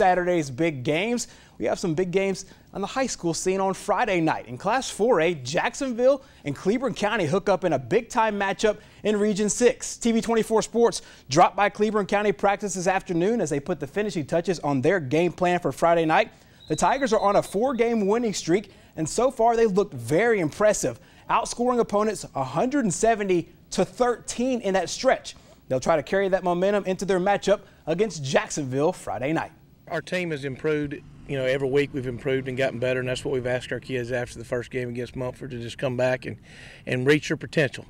Saturday's big games. We have some big games on the high school scene on Friday night. In Class 4A, Jacksonville and Cleburne County hook up in a big-time matchup in Region 6. TV24 Sports dropped by Cleburne County practice this afternoon as they put the finishing touches on their game plan for Friday night. The Tigers are on a 4-game winning streak, and so far they've looked very impressive, outscoring opponents 170-13 in that stretch. They'll try to carry that momentum into their matchup against Jacksonville Friday night. Our team has improved. Every week we've improved and gotten better, and that's what we've asked our kids after the first game against Mumford, to just come back and reach their potential.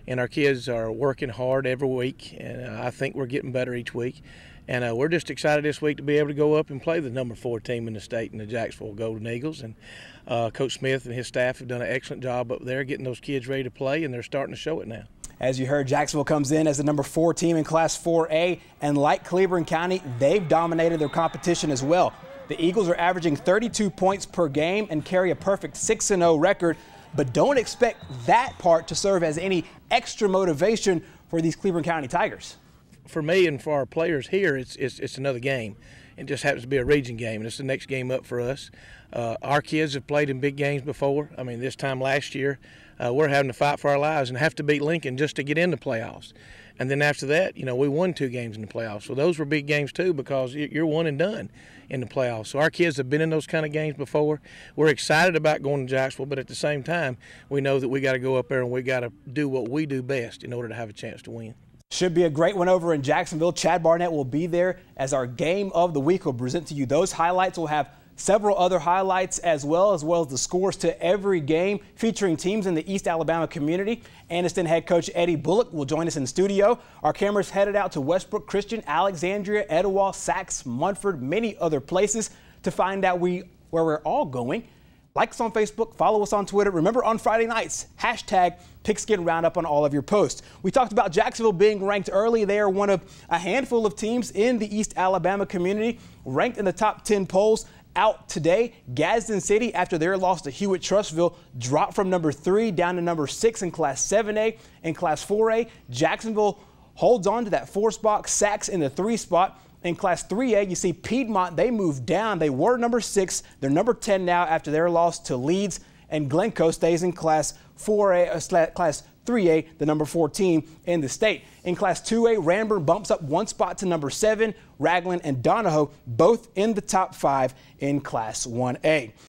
And our kids are working hard every week, and I think we're getting better each week. And we're just excited this week to be able to go up and play the number 4 team in the state, in the Jacksonville Golden Eagles. And Coach Smith and his staff have done an excellent job up there getting those kids ready to play, and they're starting to show it now. As you heard, Jacksonville comes in as the number 4 team in Class 4A, and like Cleburne County, they've dominated their competition as well. The Eagles are averaging 32 points per game and carry a perfect 6-0 record, but don't expect that part to serve as any extra motivation for these Cleburne County Tigers. For me and for our players here, it's another game. It just happens to be a region game, and it's the next game up for us. Our kids have played in big games before. I mean, this time last year, we're having to fight for our lives and have to beat Lincoln just to get in the playoffs. And then after that, we won 2 games in the playoffs. So those were big games too, because you're one and done in the playoffs. So our kids have been in those kind of games before. We're excited about going to Jacksonville, but at the same time, we know that we got to go up there and we got to do what we do best in order to have a chance to win. Should be a great one over in Jacksonville. Chad Barnett will be there as our game of the week. Will present to you those highlights. We'll have several other highlights as well as the scores to every game, featuring teams in the East Alabama community. Anniston head coach Eddie Bullock will join us in studio. Our cameras headed out to Westbrook Christian, Alexandria, Etowah, Sachs, Munford, many other places to find out where we're all going. Like us on Facebook, follow us on Twitter. Remember, on Friday nights, hashtag Pigskin Roundup on all of your posts. We talked about Jacksonville being ranked early. They are one of a handful of teams in the East Alabama community ranked in the top 10 polls. Out today, Gadsden City, after their loss to Hewitt-Trussville, dropped from number 3 down to number 6 in Class 7A. In Class 4A, Jacksonville holds on to that 4 spot, Sachs in the 3 spot. In Class 3A, you see Piedmont, they moved down. They were number 6. They're number 10 now after their loss to Leeds. And Glencoe stays in Class 4A, Class 3A, the number 14 in the state. In Class 2A, Ranburne bumps up 1 spot to number 7. Ragland and Donahoe both in the top 5 in Class 1A.